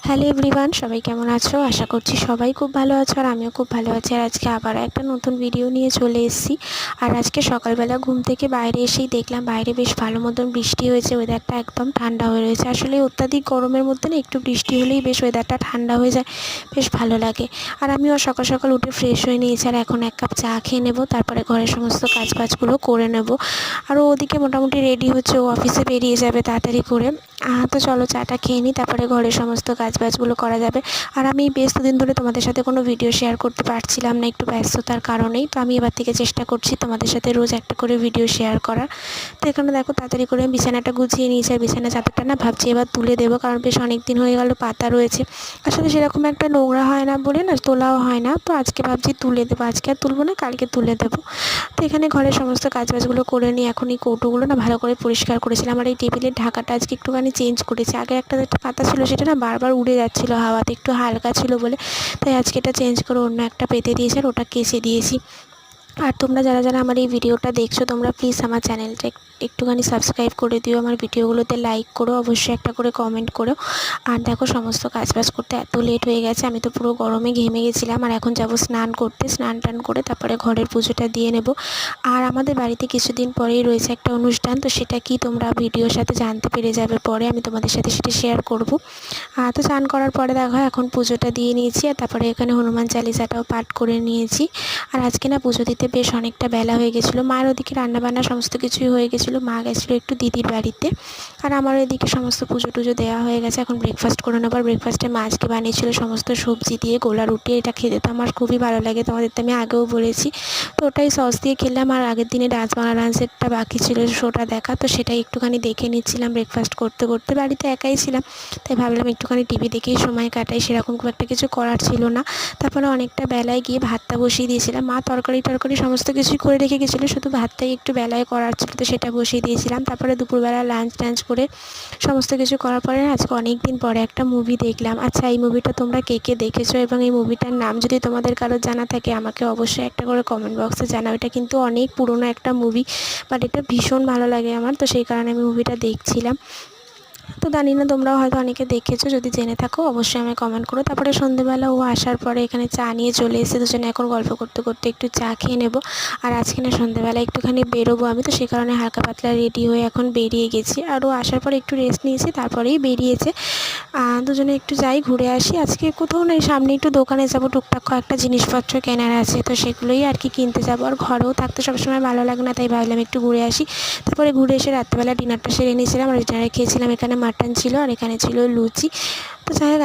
Hello everyone, সবাই কেমন আছো? আশা করছি সবাই খুব ভালো আছো আর আমিও খুব ভালো আছি। আর আজকে আবার একটা নতুন ভিডিও নিয়ে চলে এসেছি। আর আজকে সকালবেলা ঘুম থেকে বাইরে এসেই দেখলাম বাইরে বেশ ভালো মতন বৃষ্টি হয়েছে, ওয়েদারটা একদম ঠান্ডা হয়ে রয়েছে। আসলে অত্যাধিক গরমের মধ্যে না একটু বৃষ্টি হলেই বেশ ওয়েদারটা ঠান্ডা হয়ে যায়, বেশ ভালো লাগে। আর আমিও সকাল সকাল উঠে ফ্রেশ হয়ে নিয়েছি আর এখন এক কাপ চা খেয়ে নেবো, তারপরে ঘরের সমস্ত কাজবাজগুলো করে নেব। আর ওদিকে মোটামুটি রেডি হচ্ছে, ও অফিসে বেরিয়ে যাবে তাড়াতাড়ি করে। তো চলো চাটা খেয়ে নিই, তারপরে ঘরের সমস্ত কাজবাজগুলো করা যাবে। আর আমি বেশ দুদিন ধরে তোমাদের সাথে কোনো ভিডিও শেয়ার করতে পারছিলাম না, একটু ব্যস্ততার কারণেই। তো আমি এবার থেকে চেষ্টা করছি তোমাদের সাথে রোজ একটা করে ভিডিও শেয়ার করার। তো এখানে দেখো তাড়াতাড়ি করে আমি বিছানাটা গুছিয়ে নিয়েছি, আর বিছানা চাদরটা না ভাবছি এবার তুলে দেবো, কারণ বেশ অনেক দিন হয়ে গেল পাতা রয়েছে। আসলে সেরকম একটা নোংরা হয় না বলে না তোলাও হয় না। তো আজকে ভাবছি তুলে দেবো, আজকে আর তুলবো না, কালকে তুলে দেবো। তো এখানে ঘরের সমস্ত কাজবাজগুলো করে নিই। এখন এই কৌটোগুলো না ভালো করে পরিষ্কার করেছিলাম। আর এই টেবিলের ঢাকাটা আজকে একটুখানি চেঞ্জ করেছি। আগে একটা পাতা ছিল, সেটা না বারবার উড়ে যাচ্ছিলো হাওয়াতে, একটু হালকা ছিল বলে। তাই আজকে এটা চেঞ্জ করে অন্য একটা পেতে দিয়েছি আর ওটা কেচে দিয়েছি। আর তোমরা যারা যারা আমার এই ভিডিওটা দেখছো, তোমরা প্লিজ আমার চ্যানেলটা একটুখানি সাবস্ক্রাইব করে দিও, আমার ভিডিওগুলোতে লাইক করো, অবশ্যই একটা করে কমেন্ট করো। আর দেখো সমস্ত কাজবাজ করতে এত লেট হয়ে গেছে, আমি তো পুরো গরমে ঘেমে গেছিলাম। আর এখন যাব স্নান করতে, স্নান টান করে তারপরে ঘরের পুজোটা দিয়ে নেব। আর আমাদের বাড়িতে কিছুদিন পরেই রয়েছে একটা অনুষ্ঠান, তো সেটা কি তোমরা ভিডিওর সাথে জানতে পেরে যাবে পরে, আমি তোমাদের সাথে সেটা শেয়ার করব। তো স্নান করার পরে দেখো এখন পুজোটা দিয়ে নিয়েছি, আর তারপরে এখানে হনুমান চালিসাটাও পাঠ করে নিয়েছি। আর আজকে না পুজো দিতে বেশ অনেকটা বেলা হয়ে গেছিলো। মায়ের ওদিকে রান্নাবান্না সমস্ত কিছুই হয়ে গেছিলো, মা গেছিলো একটু দিদির বাড়িতে। আর আমার ওইদিকে সমস্ত পুজো টুজো দেওয়া হয়ে গেছে, এখন ব্রেকফাস্ট করে নেবার। ব্রেকফাস্টে মা আজকে বানিয়েছিলো সমস্ত সবজি দিয়ে গোলা রুটি। এটা খেতে তো আমার খুবই ভালো লাগে, তোমাদের তো আমি আগেও বলেছি। তো ওটাই সস দিয়ে খেলাম। আর আগের দিনে ডান্স বাংলা ডান্সেরটা বাকি ছিল শোটা দেখা, তো সেটাই একটুখানি দেখে নিচ্ছিলাম ব্রেকফাস্ট করতে করতে। বাড়িতে একাই ছিলাম, তাই ভাবলাম একটুখানি টিভি দেখেই সময় কাটাই, সেরকম খুব একটা কিছু করার ছিল না। তারপরে অনেকটা বেলায় গিয়ে ভাতটা বসিয়ে দিয়েছিলাম। মা তরকারি সমস্ত কিছুই করে রেখে গেছিলো, শুধু ভাতটাই একটু বেলায় করার ছিল, তো সেটা বসিয়ে দিয়েছিলাম। তারপরে দুপুরবেলা লাঞ্চ টাঞ্চ করে সমস্ত কিছু করার পরে আজকে অনেক দিন পরে একটা মুভি দেখলাম। আচ্ছা, এই মুভিটা তোমরা কে কে দেখেছো এবং এই মুভিটার নাম যদি তোমাদের কারো জানা থাকে আমাকে অবশ্যই একটা করে কমেন্ট বক্সে জানাও। এটা কিন্তু অনেক পুরনো একটা মুভি, বাট এটা ভীষণ ভালো লাগে আমার, তো সেই কারণে আমি মুভিটা দেখছিলাম। তো জানি না তোমরাও হয়তো অনেকে দেখেছো, যদি জেনে থাকো অবশ্যই আমায় কমেন্ট করো। তারপরে সন্ধ্যেবেলা ও আসার পরে এখানে চা নিয়ে চলে এসে দুজনে এখন গল্প করতে করতে একটু চা খেয়ে নেবো। আর আজকে না সন্ধ্যেবেলা একটুখানি বেরোবো আমি, তো সেই কারণে হালকা পাতলা রেডি হয়ে এখন বেরিয়ে গেছি। আর ও আসার পরে একটু রেস্ট নিয়েছি, তারপরেই বেরিয়েছে। দুজনে একটু যাই ঘুরে আসি। আজকে কোথাও নেই, সামনে একটু দোকানে যাবো, টুকটাক কয়েকটা জিনিসপত্র কেনার আছে, তো সেগুলোই আর কি কিনতে যাবো। আর ঘরেও থাকতে সবসময় ভালো লাগে না, তাই ভাবলাম একটু ঘুরে আসি। তারপরে ঘুরে এসে রাত্রেবেলা ডিনারটা সেরে নিয়েছিলাম। আর ডিনারে খেয়েছিলাম, এখানে মাটন ছিল আর এখানে ছিল লুচি। তো যাই হোক